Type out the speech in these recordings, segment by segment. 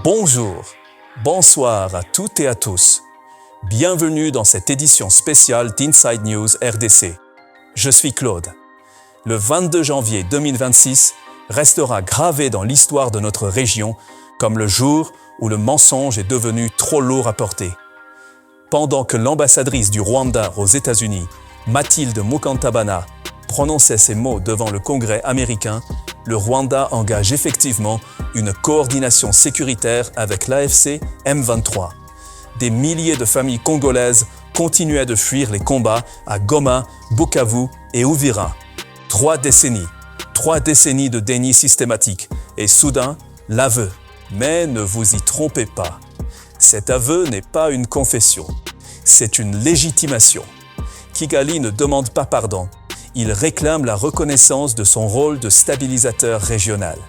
Bonjour, bonsoir à toutes et à tous. Bienvenue dans cette édition spéciale d'Inside News RDC. Je suis Claude. Le 22 janvier 2026 restera gravé dans l'histoire de notre région comme le jour où le mensonge est devenu trop lourd à porter. Pendant que l'ambassadrice du Rwanda aux États-Unis, Mathilde Mukantabana, prononçait ces mots devant le Congrès américain, le Rwanda engage effectivement une coordination sécuritaire avec l'AFC M23. Des milliers de familles congolaises continuaient de fuir les combats à Goma, Bukavu et Uvira. 3 décennies de déni systématique et soudain, l'aveu. Mais ne vous y trompez pas. Cet aveu n'est pas une confession, c'est une légitimation. Kigali ne demande pas pardon, il réclame la reconnaissance de son rôle de stabilisateur régional.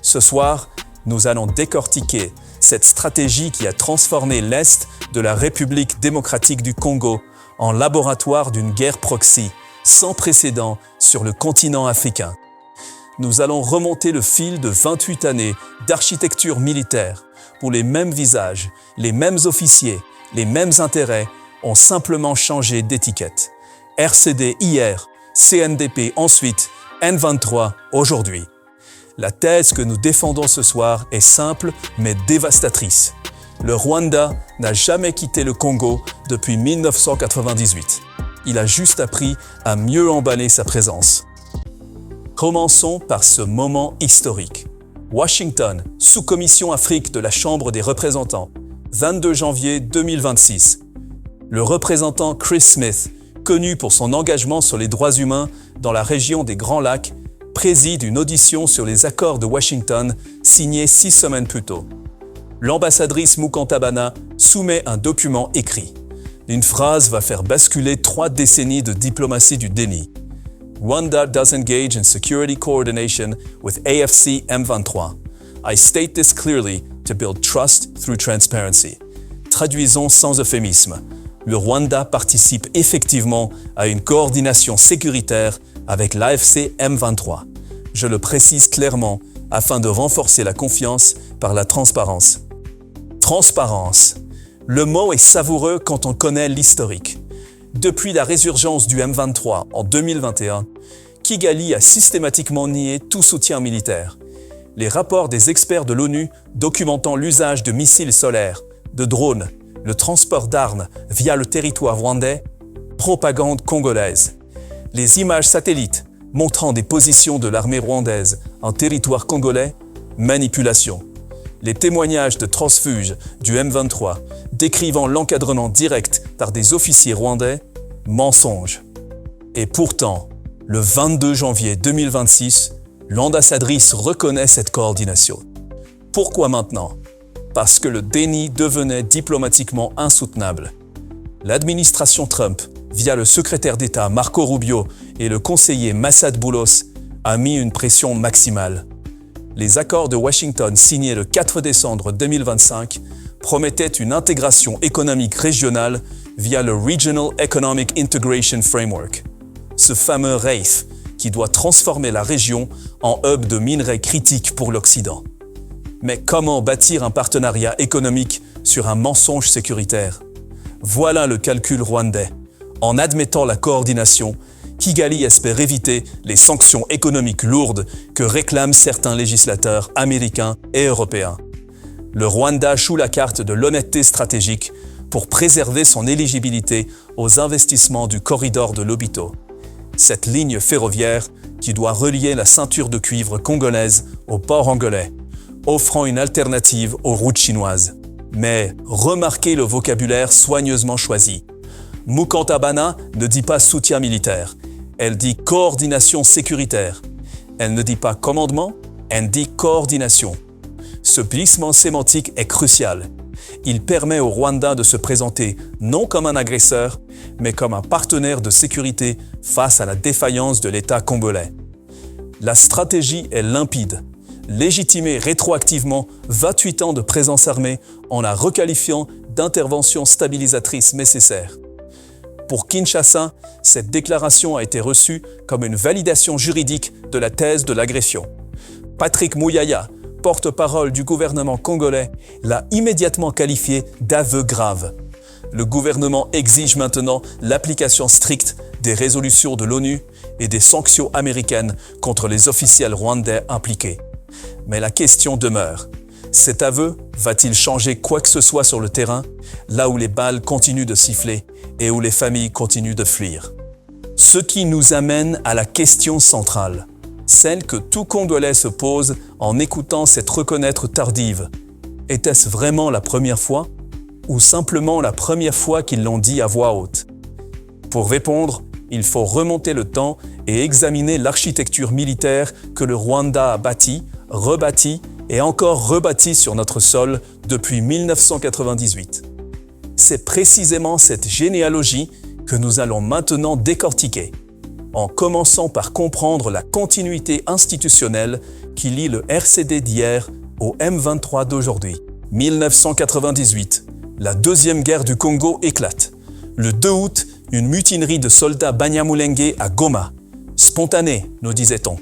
Ce soir, nous allons décortiquer cette stratégie qui a transformé l'Est de la République démocratique du Congo en laboratoire d'une guerre proxy sans précédent sur le continent africain. Nous allons remonter le fil de 28 années d'architecture militaire où les mêmes visages, les mêmes officiers, les mêmes intérêts ont simplement changé d'étiquette. RCD hier, CNDP ensuite, N23 aujourd'hui. La thèse que nous défendons ce soir est simple mais dévastatrice. Le Rwanda n'a jamais quitté le Congo depuis 1998. Il a juste appris à mieux emballer sa présence. Commençons par ce moment historique. Washington, sous-commission Afrique de la Chambre des représentants, 22 janvier 2026. Le représentant Chris Smith, connu pour son engagement sur les droits humains dans la région des Grands Lacs, préside une audition sur les accords de Washington signés 6 semaines plus tôt. L'ambassadrice Mukantabana soumet un document écrit. Une phrase va faire basculer 3 décennies de diplomatie du déni. Rwanda does engage in security coordination with AFC M23. I state this clearly to build trust through transparency. Traduisons sans euphémisme. Le Rwanda participe effectivement à une coordination sécuritaire avec l'AFC M23. Je le précise clairement afin de renforcer la confiance par la transparence. Transparence. Le mot est savoureux quand on connaît l'historique. Depuis la résurgence du M23 en 2021, Kigali a systématiquement nié tout soutien militaire. Les rapports des experts de l'ONU documentant l'usage de missiles solaires, de drones, le transport d'armes via le territoire rwandais, propagande congolaise. Les images satellites montrant des positions de l'armée rwandaise en territoire congolais, manipulation. Les témoignages de transfuges du M23 décrivant l'encadrement direct par des officiers rwandais, mensonge. Et pourtant, le 22 janvier 2026, l'ambassadrice reconnaît cette coordination. Pourquoi maintenant ? Parce que le déni devenait diplomatiquement insoutenable. L'administration Trump, via le secrétaire d'État Marco Rubio et le conseiller Massad Boulos, a mis une pression maximale. Les accords de Washington signés le 4 décembre 2025 promettaient une intégration économique régionale via le Regional Economic Integration Framework. Ce fameux REIF qui doit transformer la région en hub de minerais critiques pour l'Occident. Mais comment bâtir un partenariat économique sur un mensonge sécuritaire ? Voilà le calcul rwandais. En admettant la coordination, Kigali espère éviter les sanctions économiques lourdes que réclament certains législateurs américains et européens. Le Rwanda joue la carte de l'honnêteté stratégique pour préserver son éligibilité aux investissements du corridor de Lobito. Cette ligne ferroviaire qui doit relier la ceinture de cuivre congolaise au port angolais, offrant une alternative aux routes chinoises. Mais remarquez le vocabulaire soigneusement choisi. Mukantabana ne dit pas soutien militaire, elle dit coordination sécuritaire. Elle ne dit pas commandement, elle dit coordination. Ce glissement sémantique est crucial. Il permet au Rwanda de se présenter non comme un agresseur, mais comme un partenaire de sécurité face à la défaillance de l'État congolais. La stratégie est limpide. Légitimer rétroactivement 28 ans de présence armée en la requalifiant d'intervention stabilisatrice nécessaire. Pour Kinshasa, cette déclaration a été reçue comme une validation juridique de la thèse de l'agression. Patrick Mouyaya, porte-parole du gouvernement congolais, l'a immédiatement qualifié d'aveu grave. Le gouvernement exige maintenant l'application stricte des résolutions de l'ONU et des sanctions américaines contre les officiels rwandais impliqués. Mais la question demeure. Cet aveu va-t-il changer quoi que ce soit sur le terrain, là où les balles continuent de siffler et où les familles continuent de fuir? Ce qui nous amène à la question centrale, celle que tout Congolais se pose en écoutant cette reconnaître tardive. Était-ce vraiment la première fois ou simplement la première fois qu'ils l'ont dit à voix haute? Pour répondre, il faut remonter le temps et examiner l'architecture militaire que le Rwanda a bâtie, rebâtie et encore rebâtie sur notre sol depuis 1998. C'est précisément cette généalogie que nous allons maintenant décortiquer, en commençant par comprendre la continuité institutionnelle qui lie le RCD d'hier au M23 d'aujourd'hui. 1998, la deuxième guerre du Congo éclate. Le 2 août, une mutinerie de soldats Banyamulenge à Goma. Spontanée, nous disait-on.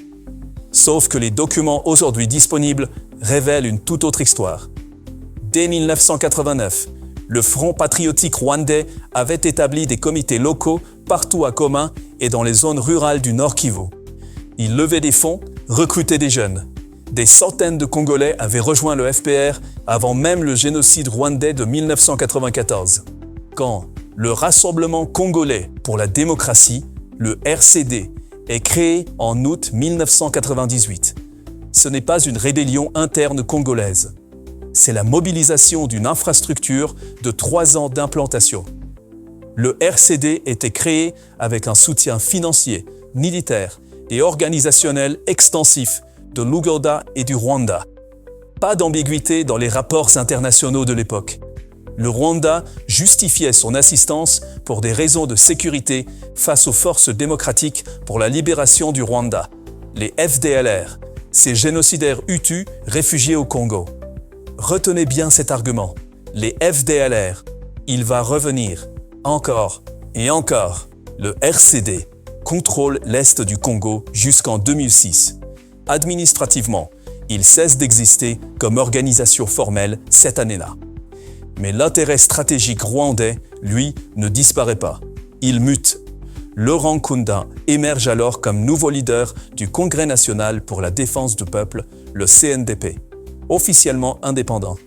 Sauf que les documents aujourd'hui disponibles révèlent une toute autre histoire. Dès 1989, le Front patriotique rwandais avait établi des comités locaux partout à Goma et dans les zones rurales du Nord Kivu. Il levait des fonds, recrutait des jeunes. Des centaines de Congolais avaient rejoint le FPR avant même le génocide rwandais de 1994. Quand le Rassemblement congolais pour la démocratie, le RCD, est créé en août 1998. Ce n'est pas une rébellion interne congolaise. C'est la mobilisation d'une infrastructure de 3 ans d'implantation. Le RCD était créé avec un soutien financier, militaire et organisationnel extensif de l'Ouganda et du Rwanda. Pas d'ambiguïté dans les rapports internationaux de l'époque. Le Rwanda justifiait son assistance pour des raisons de sécurité face aux forces démocratiques pour la libération du Rwanda, les FDLR, ces génocidaires Hutus réfugiés au Congo. Retenez bien cet argument. Les FDLR, il va revenir, encore et encore. Le RCD contrôle l'Est du Congo jusqu'en 2006. Administrativement, il cesse d'exister comme organisation formelle cette année-là. Mais l'intérêt stratégique rwandais, lui, ne disparaît pas. Il mute. Laurent Nkunda émerge alors comme nouveau leader du Congrès national pour la défense du peuple, le CNDP, officiellement indépendant.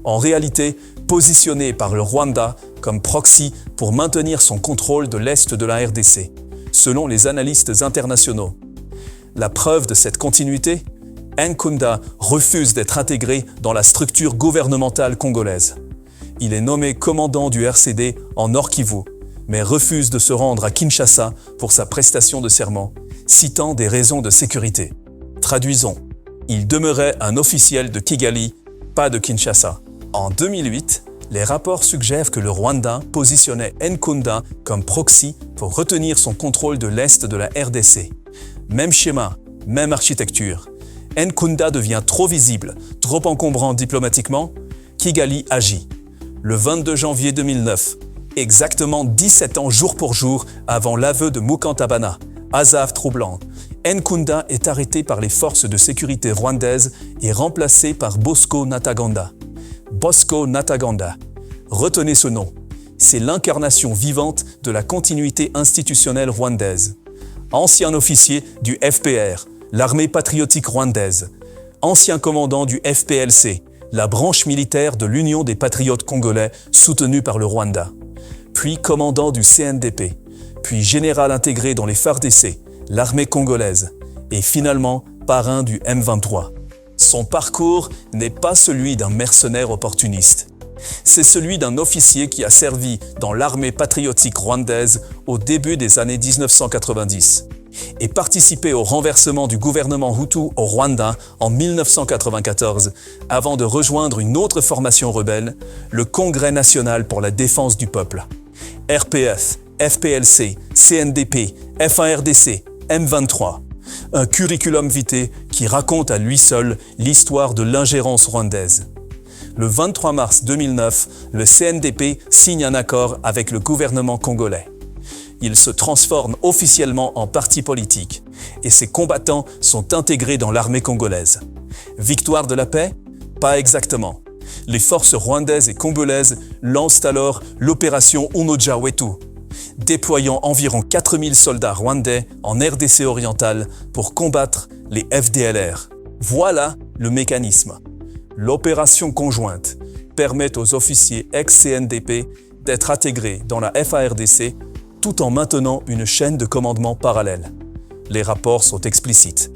En réalité, positionné par le Rwanda comme proxy pour maintenir son contrôle de l'Est de la RDC, selon les analystes internationaux. La preuve de cette continuité, Nkunda refuse d'être intégré dans la structure gouvernementale congolaise. Il est nommé commandant du RCD en Nord Kivu, mais refuse de se rendre à Kinshasa pour sa prestation de serment, citant des raisons de sécurité. Traduisons, il demeurait un officiel de Kigali, pas de Kinshasa. En 2008, les rapports suggèrent que le Rwanda positionnait Nkunda comme proxy pour retenir son contrôle de l'Est de la RDC. Même schéma, même architecture. Nkunda devient trop visible, trop encombrant diplomatiquement. Kigali agit. Le 22 janvier 2009, exactement 17 ans jour pour jour avant l'aveu de Mukantabana, hasard troublant, Nkunda est arrêté par les forces de sécurité rwandaises et remplacé par Bosco Ntaganda. Bosco Ntaganda. Retenez ce nom. C'est l'incarnation vivante de la continuité institutionnelle rwandaise. Ancien officier du FPR, l'armée patriotique rwandaise. Ancien commandant du FPLC, la branche militaire de l'Union des patriotes congolais soutenue par le Rwanda. Puis commandant du CNDP, puis général intégré dans les FARDC, l'armée congolaise, et finalement parrain du M23. Son parcours n'est pas celui d'un mercenaire opportuniste. C'est celui d'un officier qui a servi dans l'armée patriotique rwandaise au début des années 1990 et participé au renversement du gouvernement Hutu au Rwanda en 1994 avant de rejoindre une autre formation rebelle, le Congrès national pour la défense du peuple. RPF, FPLC, CNDP, FARDC, M23. Un curriculum vitae qui raconte à lui seul l'histoire de l'ingérence rwandaise. Le 23 mars 2009, le CNDP signe un accord avec le gouvernement congolais. il se transforme officiellement en parti politique et ses combattants sont intégrés dans l'armée congolaise. Victoire de la paix? Pas exactement. Les forces rwandaises et congolaises lancent alors l'opération Umoja Wetu, déployant environ 4000 soldats rwandais en RDC orientale pour combattre les FDLR. Voilà le mécanisme. L'opération conjointe permet aux officiers ex-CNDP d'être intégrés dans la FARDC tout en maintenant une chaîne de commandement parallèle. Les rapports sont explicites.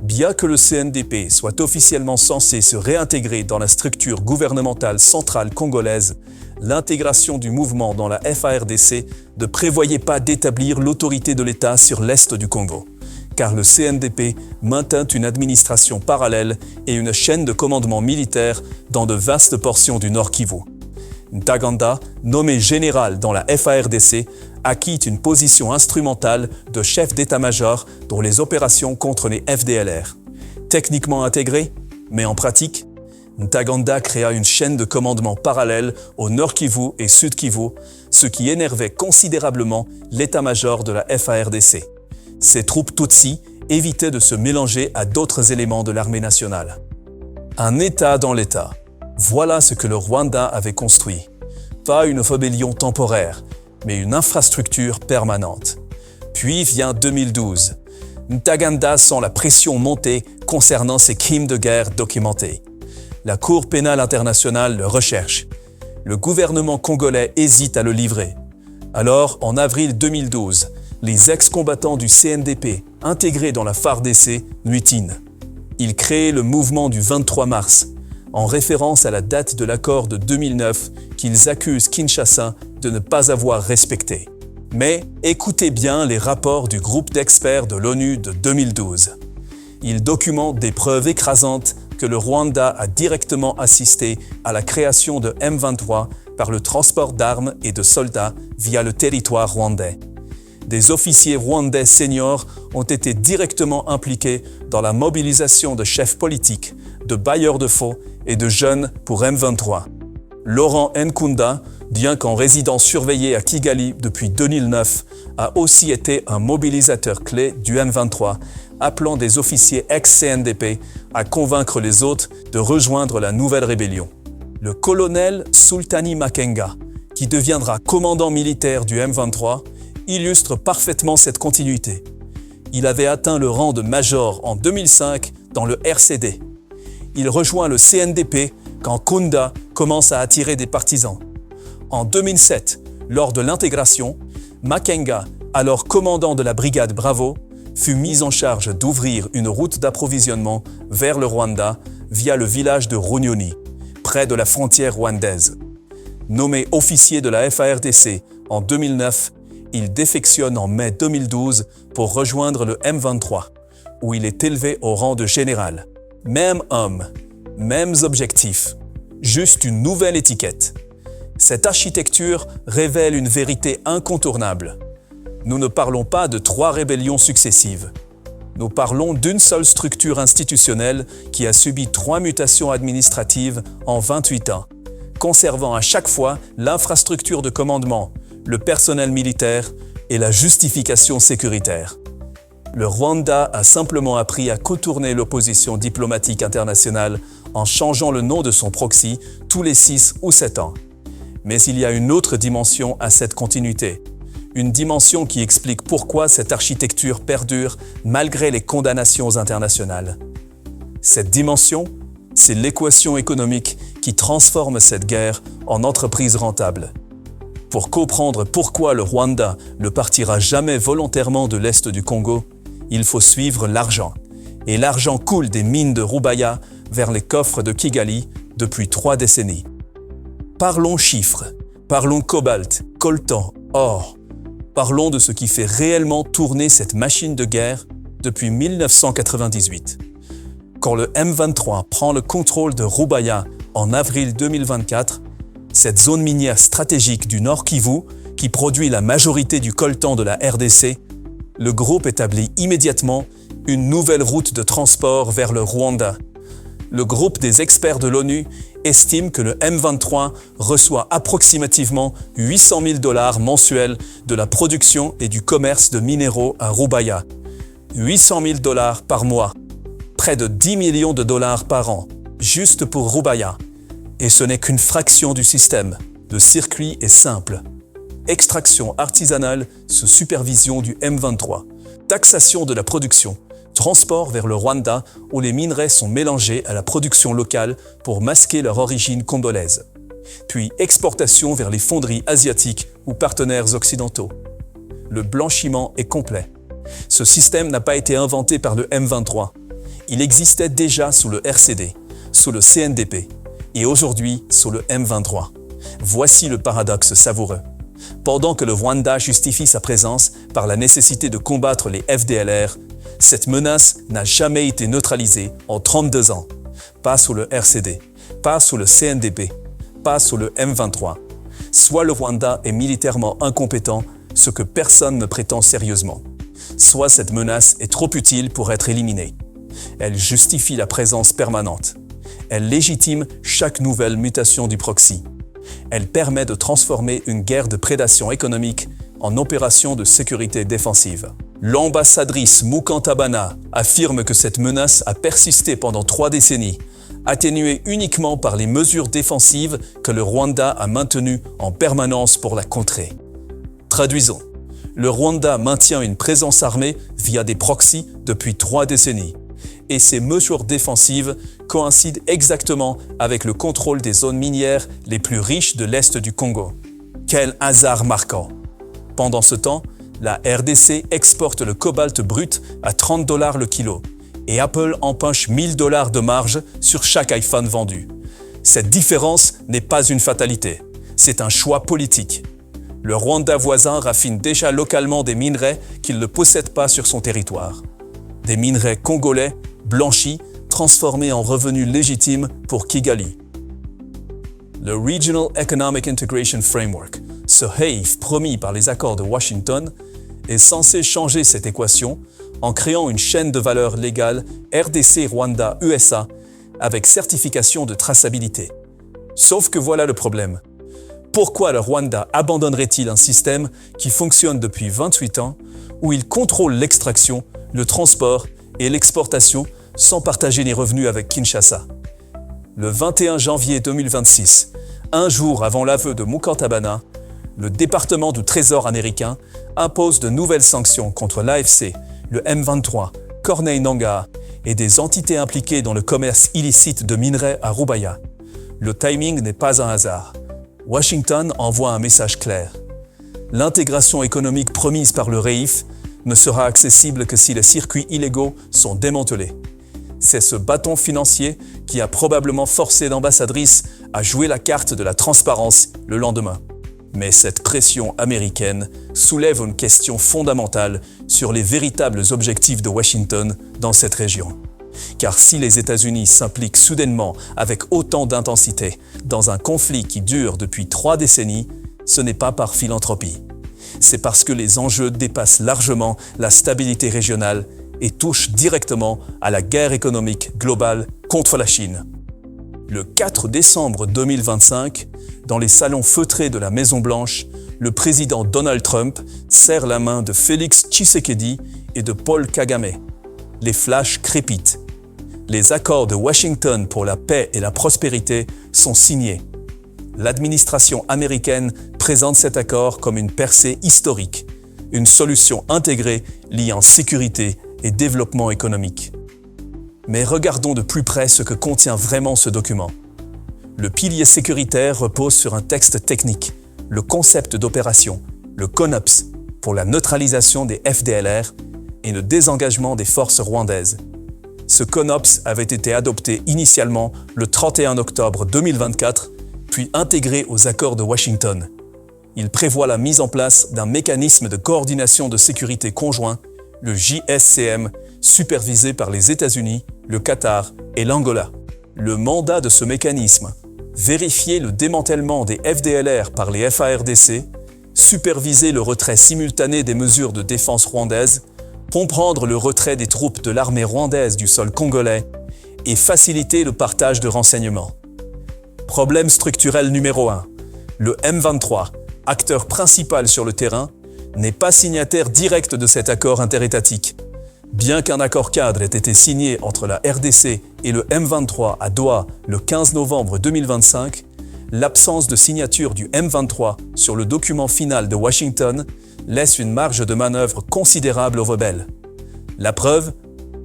Bien que le CNDP soit officiellement censé se réintégrer dans la structure gouvernementale centrale congolaise, l'intégration du mouvement dans la FARDC ne prévoyait pas d'établir l'autorité de l'État sur l'est du Congo, car le CNDP maintint une administration parallèle et une chaîne de commandement militaire dans de vastes portions du Nord Kivu. Ntaganda, nommé général dans la FARDC, acquitte une position instrumentale de chef d'état-major dans les opérations contre les FDLR. Techniquement intégré, mais en pratique, Ntaganda créa une chaîne de commandement parallèle au Nord Kivu et Sud Kivu, ce qui énervait considérablement l'état-major de la FARDC. Ces troupes Tutsi évitaient de se mélanger à d'autres éléments de l'armée nationale. Un État dans l'État. Voilà ce que le Rwanda avait construit. Pas une rébellion temporaire, mais une infrastructure permanente. Puis vient 2012. Ntaganda sent la pression monter concernant ses crimes de guerre documentés. La Cour pénale internationale le recherche. Le gouvernement congolais hésite à le livrer. Alors, en avril 2012, les ex-combattants du CNDP, intégrés dans la FARDC, mutinent. Ils créent le mouvement du 23 mars, en référence à la date de l'accord de 2009 qu'ils accusent Kinshasa de ne pas avoir respecté. Mais écoutez bien les rapports du groupe d'experts de l'ONU de 2012. Ils documentent des preuves écrasantes que le Rwanda a directement assisté à la création de M23 par le transport d'armes et de soldats via le territoire rwandais. Des officiers rwandais seniors ont été directement impliqués dans la mobilisation de chefs politiques, de bailleurs de fonds et de jeunes pour M23. Laurent Nkunda, bien qu'en résidence surveillée à Kigali depuis 2009, a aussi été un mobilisateur clé du M23, appelant des officiers ex-CNDP à convaincre les autres de rejoindre la nouvelle rébellion. Le colonel Sultani Makenga, qui deviendra commandant militaire du M23, illustre parfaitement cette continuité. Il avait atteint le rang de major en 2005 dans le RCD. Il rejoint le CNDP quand Kunda commence à attirer des partisans. En 2007, lors de l'intégration, Makenga, alors commandant de la brigade Bravo, fut mis en charge d'ouvrir une route d'approvisionnement vers le Rwanda via le village de Runyoni, près de la frontière rwandaise. Nommé officier de la FARDC en 2009, il défectionne en mai 2012 pour rejoindre le M23, où il est élevé au rang de général. Même homme, mêmes objectifs, juste une nouvelle étiquette. Cette architecture révèle une vérité incontournable. Nous ne parlons pas de 3 rébellions successives. Nous parlons d'une seule structure institutionnelle qui a subi 3 mutations administratives en 28 ans, conservant à chaque fois l'infrastructure de commandement, le personnel militaire et la justification sécuritaire. Le Rwanda a simplement appris à contourner l'opposition diplomatique internationale en changeant le nom de son proxy tous les 6 ou 7 ans. Mais il y a une autre dimension à cette continuité. Une dimension qui explique pourquoi cette architecture perdure malgré les condamnations internationales. Cette dimension, c'est l'équation économique qui transforme cette guerre en entreprise rentable. Pour comprendre pourquoi le Rwanda ne partira jamais volontairement de l'est du Congo, il faut suivre l'argent. Et l'argent coule des mines de Rubaya vers les coffres de Kigali depuis 3 décennies. Parlons chiffres, parlons cobalt, coltan, or. Parlons de ce qui fait réellement tourner cette machine de guerre depuis 1998. Quand le M23 prend le contrôle de Rubaya en avril 2024, cette zone minière stratégique du Nord Kivu, qui produit la majorité du coltan de la RDC, le groupe établit immédiatement une nouvelle route de transport vers le Rwanda. Le groupe des experts de l'ONU estime que le M23 reçoit approximativement 800 000 $ mensuels de la production et du commerce de minéraux à Roubaïa. 800 000 $ par mois, près de 10 millions de dollars par an, juste pour Roubaïa. Et ce n'est qu'une fraction du système. Le circuit est simple. Extraction artisanale sous supervision du M23, taxation de la production, transport vers le Rwanda où les minerais sont mélangés à la production locale pour masquer leur origine congolaise, puis exportation vers les fonderies asiatiques ou partenaires occidentaux. Le blanchiment est complet. Ce système n'a pas été inventé par le M23. Il existait déjà sous le RCD, sous le CNDP et aujourd'hui sous le M23. Voici le paradoxe savoureux. Pendant que le Rwanda justifie sa présence par la nécessité de combattre les FDLR, cette menace n'a jamais été neutralisée en 32 ans. Pas sous le RCD, pas sous le CNDP, pas sous le M23. Soit le Rwanda est militairement incompétent, ce que personne ne prétend sérieusement. Soit cette menace est trop utile pour être éliminée. Elle justifie la présence permanente. Elle légitime chaque nouvelle mutation du proxy. Elle permet de transformer une guerre de prédation économique en opération de sécurité défensive. L'ambassadrice Mukantabana affirme que cette menace a persisté pendant 3 décennies, atténuée uniquement par les mesures défensives que le Rwanda a maintenues en permanence pour la contrer. Traduisons. Le Rwanda maintient une présence armée via des proxys depuis 3 décennies. Et ces mesures défensives coïncident exactement avec le contrôle des zones minières les plus riches de l'Est du Congo. Quel hasard marquant! Pendant ce temps, la RDC exporte le cobalt brut à 30 $ le kilo et Apple empoche 1 000 $ de marge sur chaque iPhone vendu. Cette différence n'est pas une fatalité, c'est un choix politique. Le Rwanda voisin raffine déjà localement des minerais qu'il ne possède pas sur son territoire. Des minerais congolais, blanchis, transformés en revenus légitimes pour Kigali. Le Regional Economic Integration Framework, ce REIF promis par les accords de Washington, est censé changer cette équation en créant une chaîne de valeur légale RDC-Rwanda-USA avec certification de traçabilité. Sauf que voilà le problème. Pourquoi le Rwanda abandonnerait-il un système qui fonctionne depuis 28 ans, où il contrôle l'extraction, le transport et l'exportation sans partager les revenus avec Kinshasa? Le 21 janvier 2026, un jour avant l'aveu de Mukantabana, le département du Trésor américain impose de nouvelles sanctions contre l'AFC, le M23, Corneille Nangaa et des entités impliquées dans le commerce illicite de minerais à Roubaïa. Le timing n'est pas un hasard. Washington envoie un message clair. L'intégration économique promise par le REIF ne sera accessible que si les circuits illégaux sont démantelés. C'est ce bâton financier qui a probablement forcé l'ambassadrice à jouer la carte de la transparence le lendemain. Mais cette pression américaine soulève une question fondamentale sur les véritables objectifs de Washington dans cette région. Car si les États-Unis s'impliquent soudainement avec autant d'intensité dans un conflit qui dure depuis 3 décennies, ce n'est pas par philanthropie. C'est parce que les enjeux dépassent largement la stabilité régionale et touchent directement à la guerre économique globale contre la Chine. Le 4 décembre 2025, dans les salons feutrés de la Maison-Blanche, le président Donald Trump serre la main de Félix Tshisekedi et de Paul Kagame. Les flashs crépitent. Les accords de Washington pour la paix et la prospérité sont signés. L'administration américaine présente cet accord comme une percée historique, une solution intégrée liant sécurité et développement économique. Mais regardons de plus près ce que contient vraiment ce document. Le pilier sécuritaire repose sur un texte technique, le concept d'opération, le CONOPS, pour la neutralisation des FDLR et le désengagement des forces rwandaises. Ce CONOPS avait été adopté initialement le 31 octobre 2024, puis intégré aux accords de Washington. Il prévoit la mise en place d'un mécanisme de coordination de sécurité conjoint, le JSCM, supervisé par les États-Unis, le Qatar et l'Angola. Le mandat de ce mécanisme: vérifier le démantèlement des FDLR par les FARDC, superviser le retrait simultané des mesures de défense rwandaises, comprendre le retrait des troupes de l'armée rwandaise du sol congolais et faciliter le partage de renseignements. Problème structurel numéro 1. Le M23, acteur principal sur le terrain, n'est pas signataire direct de cet accord interétatique. Bien qu'un accord cadre ait été signé entre la RDC et le M23 à Doha le 15 novembre 2025, l'absence de signature du M23 sur le document final de Washington laisse une marge de manœuvre considérable aux rebelles. La preuve,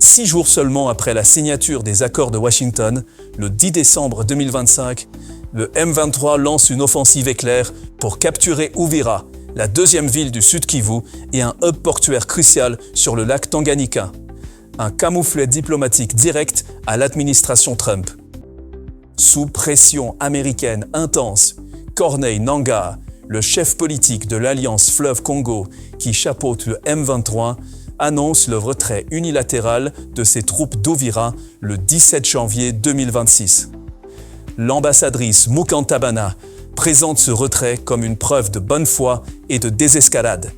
6 jours seulement après la signature des accords de Washington, le 10 décembre 2025, le M23 lance une offensive éclair pour capturer Uvira, la deuxième ville du Sud Kivu et un hub portuaire crucial sur le lac Tanganyika. Un camouflet diplomatique direct à l'administration Trump. Sous pression américaine intense, Corneille Nangaa, le chef politique de l'Alliance Fleuve Congo qui chapeaute le M23, annonce le retrait unilatéral de ses troupes d'Uvira le 17 janvier 2026. L'ambassadrice Mukantabana présente ce retrait comme une preuve de bonne foi et de désescalade.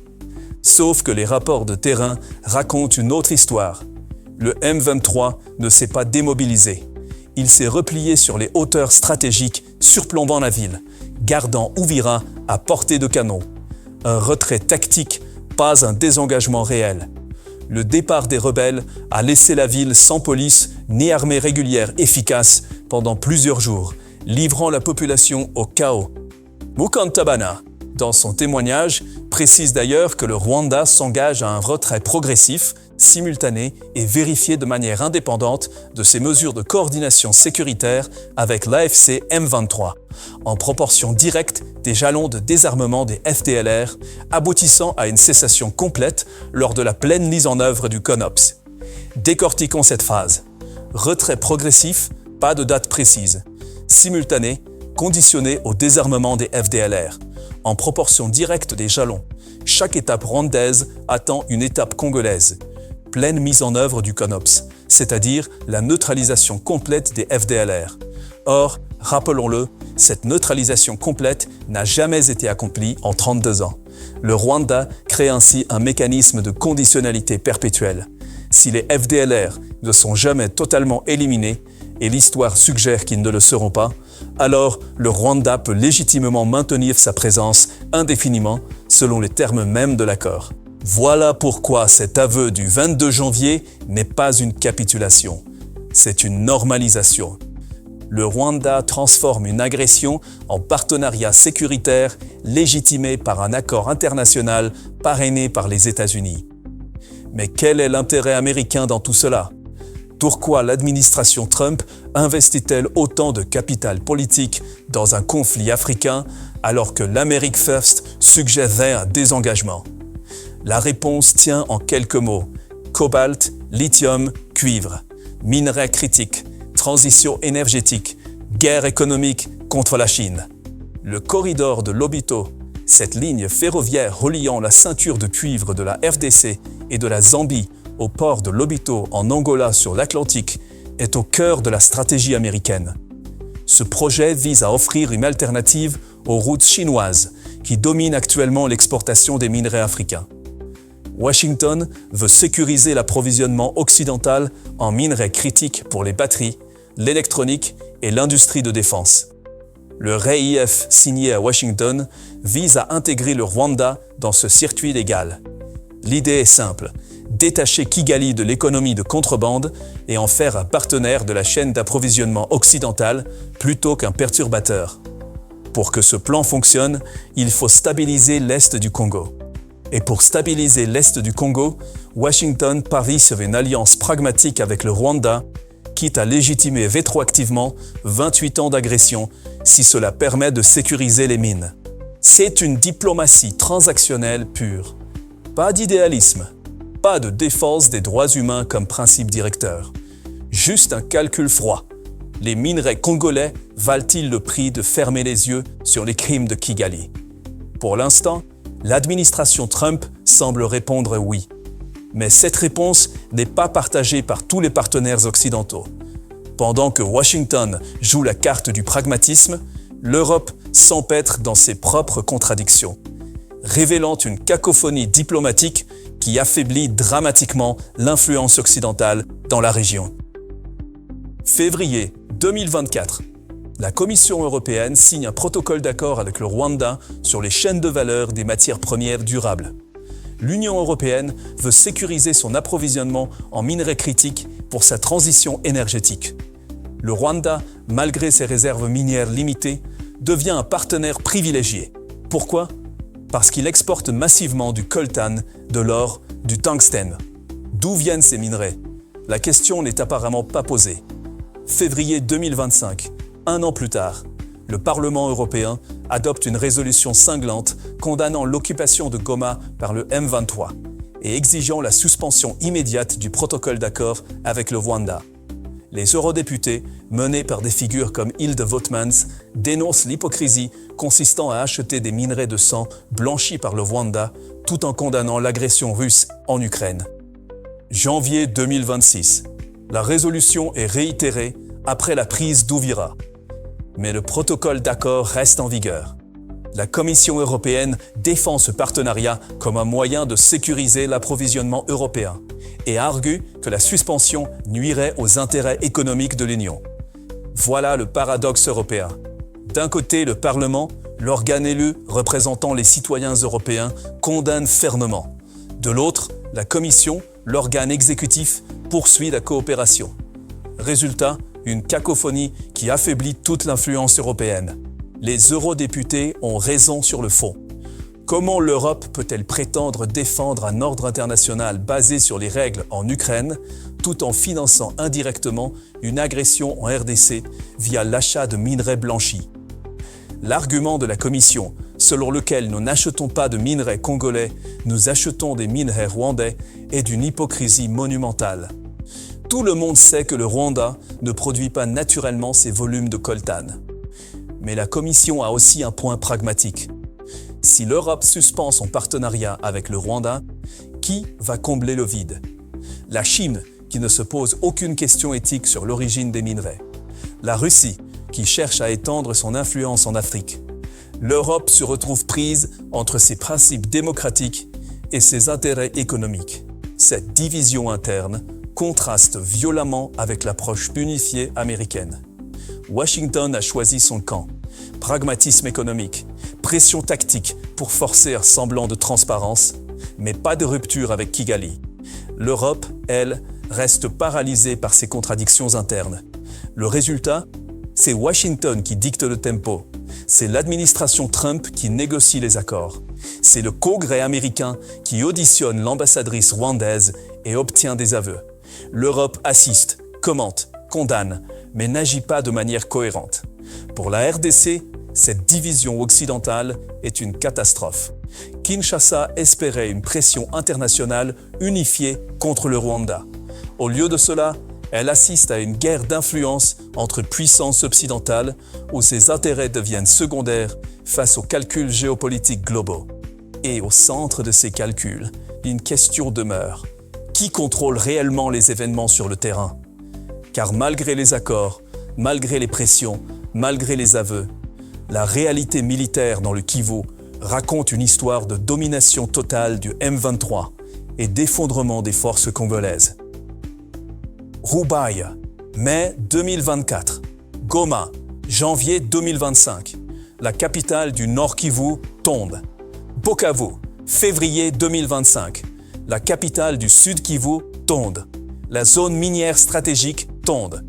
Sauf que les rapports de terrain racontent une autre histoire. Le M23 ne s'est pas démobilisé. Il s'est replié sur les hauteurs stratégiques surplombant la ville, gardant Uvira à portée de canon. Un retrait tactique, pas un désengagement réel. Le départ des rebelles a laissé la ville sans police ni armée régulière efficace pendant plusieurs jours, livrant la population au chaos. Mukantabana, dans son témoignage, précise d'ailleurs que le Rwanda s'engage à un retrait progressif, simultané et vérifié de manière indépendante de ses mesures de coordination sécuritaire avec l'AFC M23, en proportion directe des jalons de désarmement des FDLR, aboutissant à une cessation complète lors de la pleine mise en œuvre du CONOPS. Décortiquons cette phase. Retrait progressif, pas de date précise. Simultané, conditionné au désarmement des FDLR, en proportion directe des jalons. Chaque étape rwandaise attend une étape congolaise. Pleine mise en œuvre du CONOPS, c'est-à-dire la neutralisation complète des FDLR. Or, rappelons-le, cette neutralisation complète n'a jamais été accomplie en 32 ans. Le Rwanda crée ainsi un mécanisme de conditionnalité perpétuelle. Si les FDLR ne sont jamais totalement éliminés, et l'histoire suggère qu'ils ne le seront pas, alors le Rwanda peut légitimement maintenir sa présence indéfiniment selon les termes mêmes de l'accord. Voilà pourquoi cet aveu du 22 janvier n'est pas une capitulation, c'est une normalisation. Le Rwanda transforme une agression en partenariat sécuritaire légitimé par un accord international parrainé par les États-Unis. Mais quel est l'intérêt américain dans tout cela ? Pourquoi l'administration Trump investit-elle autant de capital politique dans un conflit africain alors que l'America First suggérait un désengagement ? La réponse tient en quelques mots. Cobalt, lithium, cuivre. Minerais critiques, transition énergétique, guerre économique contre la Chine. Le corridor de Lobito, cette ligne ferroviaire reliant la ceinture de cuivre de la RDC et de la Zambie au port de Lobito en Angola sur l'Atlantique, est au cœur de la stratégie américaine. Ce projet vise à offrir une alternative aux routes chinoises qui dominent actuellement l'exportation des minerais africains. Washington veut sécuriser l'approvisionnement occidental en minerais critiques pour les batteries, l'électronique et l'industrie de défense. Le REIF signé à Washington vise à intégrer le Rwanda dans ce circuit légal. L'idée est simple, détacher Kigali de l'économie de contrebande et en faire un partenaire de la chaîne d'approvisionnement occidentale plutôt qu'un perturbateur. Pour que ce plan fonctionne, il faut stabiliser l'Est du Congo. Et pour stabiliser l'Est du Congo, Washington parie sur une alliance pragmatique avec le Rwanda, quitte à légitimer rétroactivement 28 ans d'agression si cela permet de sécuriser les mines. C'est une diplomatie transactionnelle pure. Pas d'idéalisme, pas de défense des droits humains comme principe directeur. Juste un calcul froid. Les minerais congolais valent-ils le prix de fermer les yeux sur les crimes de Kigali ? Pour l'instant, l'administration Trump semble répondre oui. Mais cette réponse n'est pas partagée par tous les partenaires occidentaux. Pendant que Washington joue la carte du pragmatisme, l'Europe s'empêtre dans ses propres contradictions, révélant une cacophonie diplomatique qui affaiblit dramatiquement l'influence occidentale dans la région. Février 2024. La Commission européenne signe un protocole d'accord avec le Rwanda sur les chaînes de valeur des matières premières durables. L'Union européenne veut sécuriser son approvisionnement en minerais critiques pour sa transition énergétique. Le Rwanda, malgré ses réserves minières limitées, devient un partenaire privilégié. Pourquoi ? Parce qu'il exporte massivement du coltan, de l'or, du tungstène. D'où viennent ces minerais ? La question n'est apparemment pas posée. Février 2025, un an plus tard, le Parlement européen adopte une résolution cinglante condamnant l'occupation de Goma par le M23 et exigeant la suspension immédiate du protocole d'accord avec le Rwanda. Les eurodéputés, menés par des figures comme Hilde Woutmans, dénoncent l'hypocrisie consistant à acheter des minerais de sang blanchis par le Rwanda tout en condamnant l'agression russe en Ukraine. Janvier 2026. La résolution est réitérée après la prise d'Uvira. Mais le protocole d'accord reste en vigueur. La Commission européenne défend ce partenariat comme un moyen de sécuriser l'approvisionnement européen et argue que la suspension nuirait aux intérêts économiques de l'Union. Voilà le paradoxe européen. D'un côté, le Parlement, l'organe élu représentant les citoyens européens, condamne fermement. De l'autre, la Commission, l'organe exécutif, poursuit la coopération. Résultat, une cacophonie qui affaiblit toute l'influence européenne. Les eurodéputés ont raison sur le fond. Comment l'Europe peut-elle prétendre défendre un ordre international basé sur les règles en Ukraine, tout en finançant indirectement une agression en RDC via l'achat de minerais blanchis ? L'argument de la Commission, selon lequel nous n'achetons pas de minerais congolais, nous achetons des minerais rwandais, est d'une hypocrisie monumentale. Tout le monde sait que le Rwanda ne produit pas naturellement ces volumes de coltan. Mais la Commission a aussi un point pragmatique. Si l'Europe suspend son partenariat avec le Rwanda, qui va combler le vide ? La Chine, qui ne se pose aucune question éthique sur l'origine des minerais. La Russie, qui cherche à étendre son influence en Afrique. L'Europe se retrouve prise entre ses principes démocratiques et ses intérêts économiques. Cette division interne contraste violemment avec l'approche unifiée américaine. Washington a choisi son camp. Pragmatisme économique, pression tactique pour forcer un semblant de transparence, mais pas de rupture avec Kigali. L'Europe, elle, reste paralysée par ses contradictions internes. Le résultat, c'est Washington qui dicte le tempo. C'est l'administration Trump qui négocie les accords. C'est le Congrès américain qui auditionne l'ambassadrice rwandaise et obtient des aveux. L'Europe assiste, commente, condamne, mais n'agit pas de manière cohérente. Pour la RDC, cette division occidentale est une catastrophe. Kinshasa espérait une pression internationale unifiée contre le Rwanda. Au lieu de cela, elle assiste à une guerre d'influence entre puissances occidentales où ses intérêts deviennent secondaires face aux calculs géopolitiques globaux. Et au centre de ces calculs, une question demeure. Qui contrôle réellement les événements sur le terrain ? Car malgré les accords, malgré les pressions, malgré les aveux, la réalité militaire dans le Kivu raconte une histoire de domination totale du M23 et d'effondrement des forces congolaises. Roubaï, mai 2024. Goma, janvier 2025. La capitale du Nord Kivu tombe. Bukavu, février 2025. La capitale du Sud Kivu tombe. La zone minière stratégique tombe.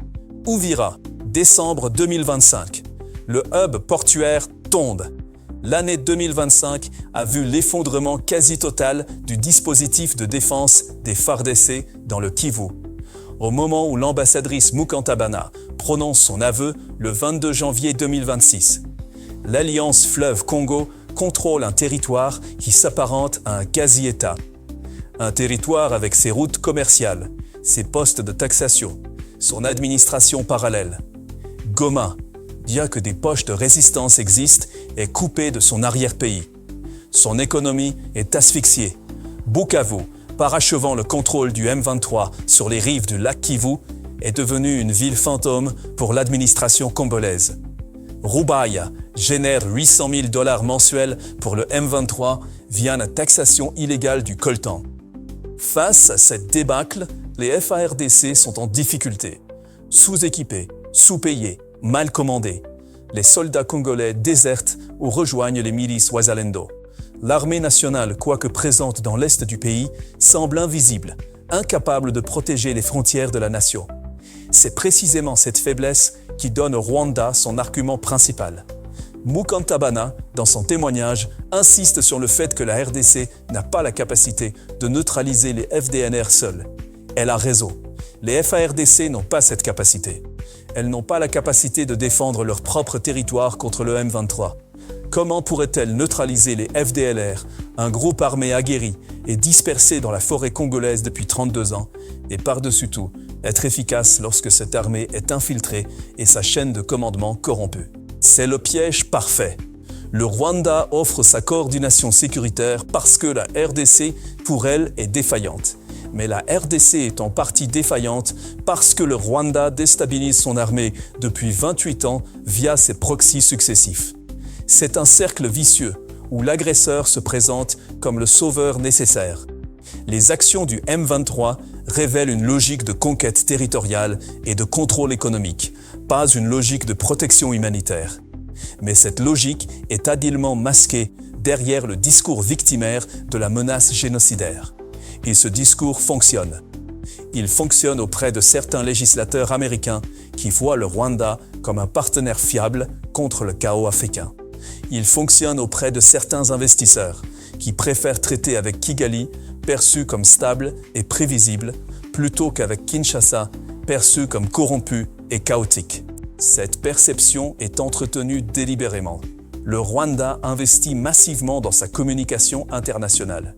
Uvira, décembre 2025. Le hub portuaire tombe. L'année 2025 a vu l'effondrement quasi total du dispositif de défense des FARDC dans le Kivu. Au moment où l'ambassadrice Mukantabana prononce son aveu le 22 janvier 2026. L'Alliance Fleuve Congo contrôle un territoire qui s'apparente à un quasi-État. Un territoire avec ses routes commerciales, ses postes de taxation, son administration parallèle. Goma, bien que des poches de résistance existent, est coupé de son arrière-pays. Son économie est asphyxiée. Bukavu, parachevant le contrôle du M23 sur les rives du lac Kivu, est devenue une ville fantôme pour l'administration congolaise. Roubaï génère $800 000 mensuels pour le M23 via la taxation illégale du coltan. Face à cette débâcle, les FARDC sont en difficulté. Sous-équipés, sous-payés, mal commandés. les soldats congolais désertent ou rejoignent les milices Wazalendo. L'armée nationale, quoique présente dans l'est du pays, semble invisible, incapable de protéger les frontières de la nation. C'est précisément cette faiblesse qui donne au Rwanda son argument principal. Mukantabana, dans son témoignage, insiste sur le fait que la RDC n'a pas la capacité de neutraliser les FDNR seuls. Elle a raison. Les FARDC n'ont pas cette capacité. Elles n'ont pas la capacité de défendre leur propre territoire contre le M23. Comment pourraient-elles neutraliser les FDLR, un groupe armé aguerri et dispersé dans la forêt congolaise depuis 32 ans, et par-dessus tout, être efficace lorsque cette armée est infiltrée et sa chaîne de commandement corrompue? C'est le piège parfait. Le Rwanda offre sa coordination sécuritaire parce que la RDC, pour elle, est défaillante. Mais la RDC est en partie défaillante parce que le Rwanda déstabilise son armée depuis 28 ans via ses proxys successifs. C'est un cercle vicieux où l'agresseur se présente comme le sauveur nécessaire. Les actions du M23 révèlent une logique de conquête territoriale et de contrôle économique, pas une logique de protection humanitaire. Mais cette logique est habilement masquée derrière le discours victimaire de la menace génocidaire. Et ce discours fonctionne. Il fonctionne auprès de certains législateurs américains qui voient le Rwanda comme un partenaire fiable contre le chaos africain. Il fonctionne auprès de certains investisseurs qui préfèrent traiter avec Kigali, perçu comme stable et prévisible, plutôt qu'avec Kinshasa, perçu comme corrompu et chaotique. Cette perception est entretenue délibérément. Le Rwanda investit massivement dans sa communication internationale.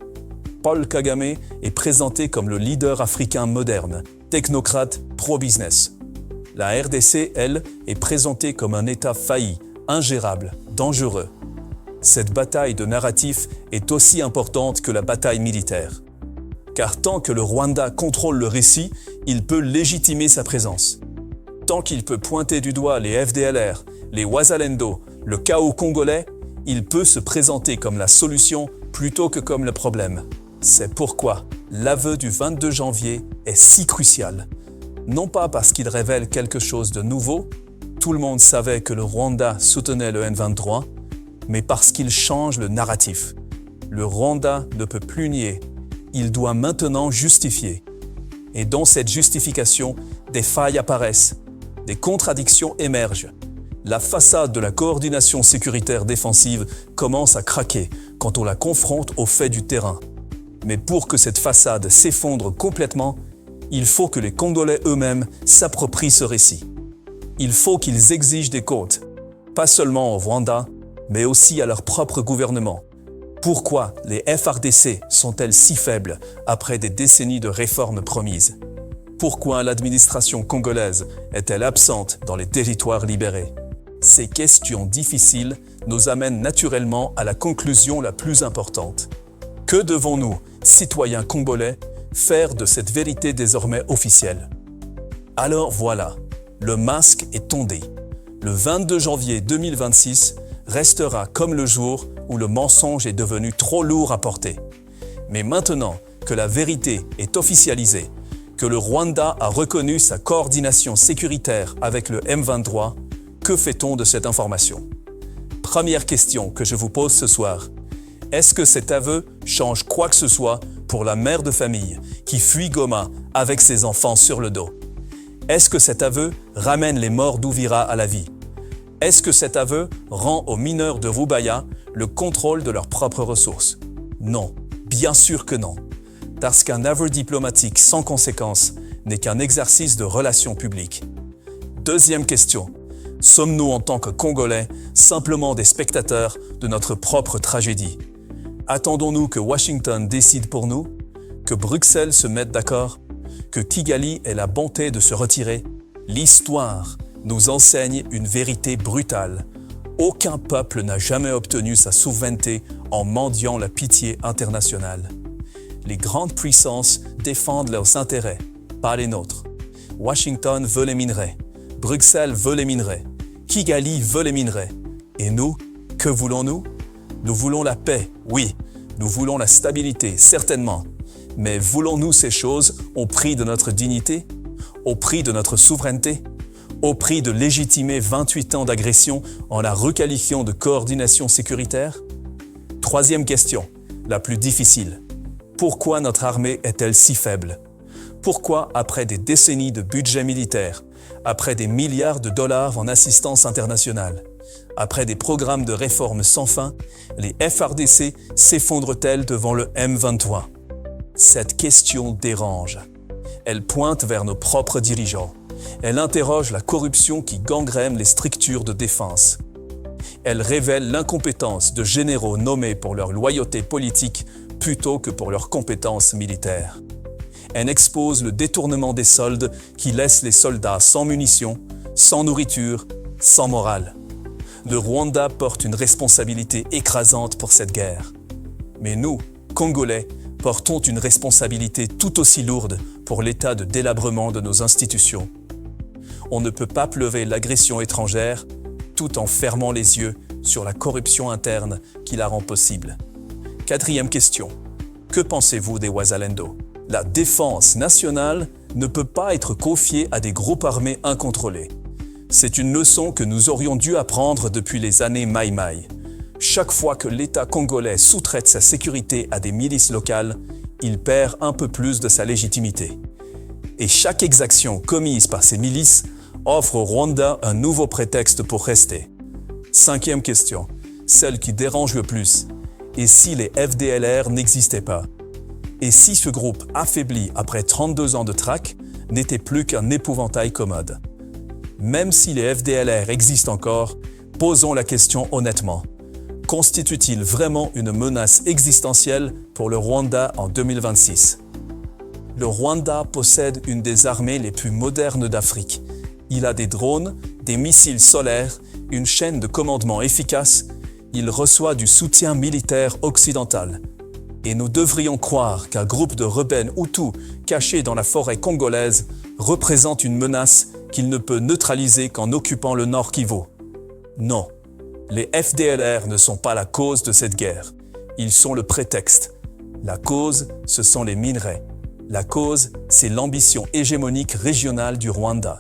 Paul Kagame est présenté comme le leader africain moderne, technocrate pro-business. La RDC, elle, est présentée comme un État failli, ingérable, dangereux. Cette bataille de narratif est aussi importante que la bataille militaire. Car tant que le Rwanda contrôle le récit, il peut légitimer sa présence. Tant qu'il peut pointer du doigt les FDLR, les Wazalendo, le chaos congolais, il peut se présenter comme la solution plutôt que comme le problème. C'est pourquoi l'aveu du 22 janvier est si crucial. Non pas parce qu'il révèle quelque chose de nouveau, tout le monde savait que le Rwanda soutenait le M23, mais parce qu'il change le narratif. Le Rwanda ne peut plus nier, il doit maintenant justifier. Et dans cette justification, des failles apparaissent, des contradictions émergent. La façade de la coordination sécuritaire défensive commence à craquer quand on la confronte aux faits du terrain. Mais pour que cette façade s'effondre complètement, il faut que les Congolais eux-mêmes s'approprient ce récit. Il faut qu'ils exigent des comptes, pas seulement au Rwanda, mais aussi à leur propre gouvernement. Pourquoi les FARDC sont-elles si faibles après des décennies de réformes promises? Pourquoi l'administration congolaise est-elle absente dans les territoires libérés? Ces questions difficiles nous amènent naturellement à la conclusion la plus importante. Que devons-nous, citoyens congolais, faire de cette vérité désormais officielle? Alors voilà, le masque est tombé. Le 22 janvier 2026 restera comme le jour où le mensonge est devenu trop lourd à porter. Mais maintenant que la vérité est officialisée, que le Rwanda a reconnu sa coordination sécuritaire avec le M23, que fait-on de cette information? Première question que je vous pose ce soir. Est-ce que cet aveu change quoi que ce soit pour la mère de famille qui fuit Goma avec ses enfants sur le dos? Est-ce que cet aveu ramène les morts d'Ouvira à la vie? Est-ce que cet aveu rend aux mineurs de Rubaya le contrôle de leurs propres ressources? Non, bien sûr que non. Parce qu'un aveu diplomatique sans conséquence n'est qu'un exercice de relations publiques. Deuxième question. Sommes-nous en tant que Congolais simplement des spectateurs de notre propre tragédie? Attendons-nous que Washington décide pour nous? Que Bruxelles se mette d'accord? Que Kigali ait la bonté de se retirer? L'histoire nous enseigne une vérité brutale. Aucun peuple n'a jamais obtenu sa souveraineté en mendiant la pitié internationale. Les grandes puissances défendent leurs intérêts, pas les nôtres. Washington veut les minerais, Bruxelles veut les minerais, Kigali veut les minerais. Et nous, que voulons-nous? Nous voulons la paix, oui. Nous voulons la stabilité, certainement. Mais voulons-nous ces choses au prix de notre dignité? Au prix de notre souveraineté? Au prix de légitimer 28 ans d'agression en la requalifiant de coordination sécuritaire? Troisième question, la plus difficile. Pourquoi notre armée est-elle si faible? Pourquoi, après des décennies de budget militaire, après des milliards de dollars en assistance internationale, après des programmes de réformes sans fin, les FARDC s'effondrent-elles devant le M23? Cette question dérange. Elle pointe vers nos propres dirigeants. Elle interroge la corruption qui gangrène les structures de défense. Elle révèle l'incompétence de généraux nommés pour leur loyauté politique plutôt que pour leurs compétences militaires. Elle expose le détournement des soldes qui laisse les soldats sans munitions, sans nourriture, sans morale. Le Rwanda porte une responsabilité écrasante pour cette guerre. Mais nous, Congolais, portons une responsabilité tout aussi lourde pour l'état de délabrement de nos institutions. On ne peut pas pleurer l'agression étrangère tout en fermant les yeux sur la corruption interne qui la rend possible. Quatrième question. Que pensez-vous des Wazalendo? La défense nationale ne peut pas être confiée à des groupes armés incontrôlés. C'est une leçon que nous aurions dû apprendre depuis les années Maï-Maï. Chaque fois que l'État congolais sous-traite sa sécurité à des milices locales, il perd un peu plus de sa légitimité. Et chaque exaction commise par ces milices offre au Rwanda un nouveau prétexte pour rester. Cinquième question, celle qui dérange le plus. Et si les FDLR n'existaient pas? Et si ce groupe affaibli après 32 ans de traque n'était plus qu'un épouvantail commode? Même si les FDLR existent encore, posons la question honnêtement. Constitue-t-il vraiment une menace existentielle pour le Rwanda en 2026? Le Rwanda possède une des armées les plus modernes d'Afrique. Il a des drones, des missiles solaires, une chaîne de commandement efficace. Il reçoit du soutien militaire occidental. Et nous devrions croire qu'un groupe de rebelles Hutus cachés dans la forêt congolaise représente une menace qu'il ne peut neutraliser qu'en occupant le Nord Kivu. Non, les FDLR ne sont pas la cause de cette guerre. Ils sont le prétexte. La cause, ce sont les minerais. La cause, c'est l'ambition hégémonique régionale du Rwanda.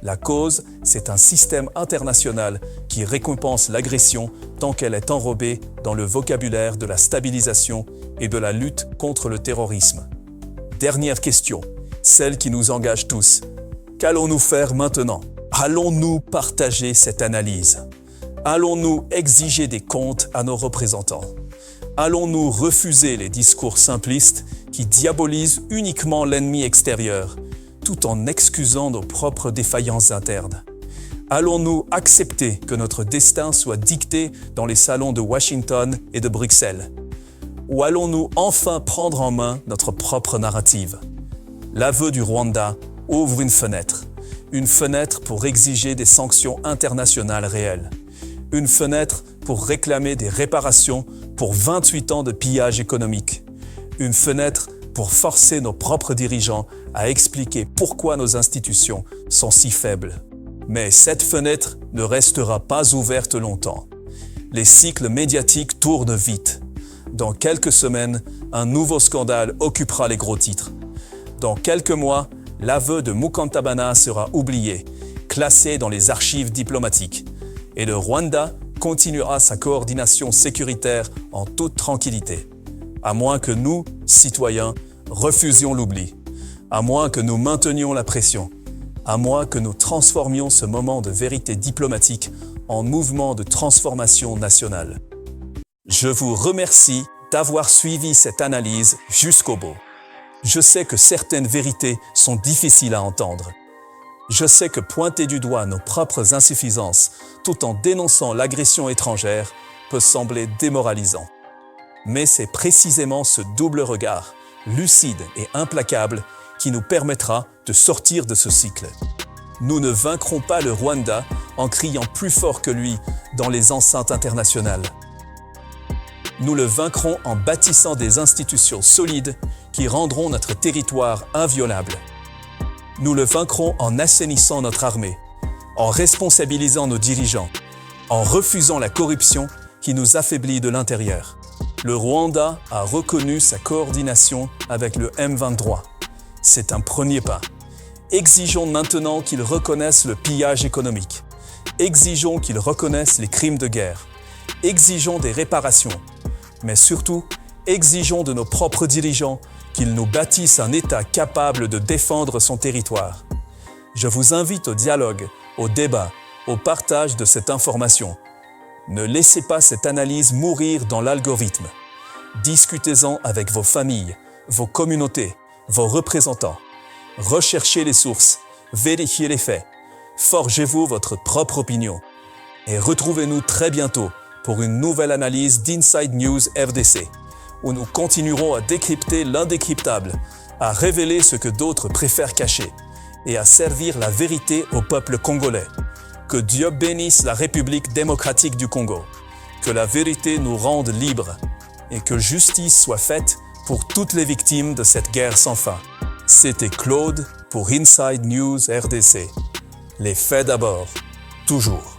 La cause, c'est un système international qui récompense l'agression tant qu'elle est enrobée dans le vocabulaire de la stabilisation et de la lutte contre le terrorisme. Dernière question, celle qui nous engage tous. Qu'allons-nous faire maintenant? Allons-nous partager cette analyse? Allons-nous exiger des comptes à nos représentants? Allons-nous refuser les discours simplistes qui diabolisent uniquement l'ennemi extérieur, tout en excusant nos propres défaillances internes? Allons-nous accepter que notre destin soit dicté dans les salons de Washington et de Bruxelles? Ou allons-nous enfin prendre en main notre propre narrative? L'aveu du Rwanda ouvre une fenêtre pour exiger des sanctions internationales réelles, une fenêtre pour réclamer des réparations pour 28 ans de pillage économique, une fenêtre pour forcer nos propres dirigeants à expliquer pourquoi nos institutions sont si faibles. Mais cette fenêtre ne restera pas ouverte longtemps. Les cycles médiatiques tournent vite. Dans quelques semaines, un nouveau scandale occupera les gros titres. Dans quelques mois, l'aveu de Mukantabana sera oublié, classé dans les archives diplomatiques. Et le Rwanda continuera sa coordination sécuritaire en toute tranquillité. À moins que nous, citoyens, refusions l'oubli. À moins que nous maintenions la pression. À moins que nous transformions ce moment de vérité diplomatique en mouvement de transformation nationale. Je vous remercie d'avoir suivi cette analyse jusqu'au bout. Je sais que certaines vérités sont difficiles à entendre. Je sais que pointer du doigt nos propres insuffisances tout en dénonçant l'agression étrangère peut sembler démoralisant. Mais c'est précisément ce double regard, lucide et implacable, qui nous permettra de sortir de ce cycle. Nous ne vaincrons pas le Rwanda en criant plus fort que lui dans les enceintes internationales. Nous le vaincrons en bâtissant des institutions solides qui rendront notre territoire inviolable. Nous le vaincrons en assainissant notre armée, en responsabilisant nos dirigeants, en refusant la corruption qui nous affaiblit de l'intérieur. Le Rwanda a reconnu sa coordination avec le M23. C'est un premier pas. Exigeons maintenant qu'ils reconnaissent le pillage économique. Exigeons qu'ils reconnaissent les crimes de guerre. Exigeons des réparations. Mais surtout, exigeons de nos propres dirigeants qu'ils nous bâtissent un État capable de défendre son territoire. Je vous invite au dialogue, au débat, au partage de cette information. Ne laissez pas cette analyse mourir dans l'algorithme. Discutez-en avec vos familles, vos communautés, vos représentants. Recherchez les sources, vérifiez les faits, forgez-vous votre propre opinion. Et retrouvez-nous très bientôt pour une nouvelle analyse d'Inside News RDC, où nous continuerons à décrypter l'indécryptable, à révéler ce que d'autres préfèrent cacher et à servir la vérité au peuple congolais. Que Dieu bénisse la République démocratique du Congo, que la vérité nous rende libres et que justice soit faite pour toutes les victimes de cette guerre sans fin. C'était Claude pour Inside News RDC. Les faits d'abord, toujours.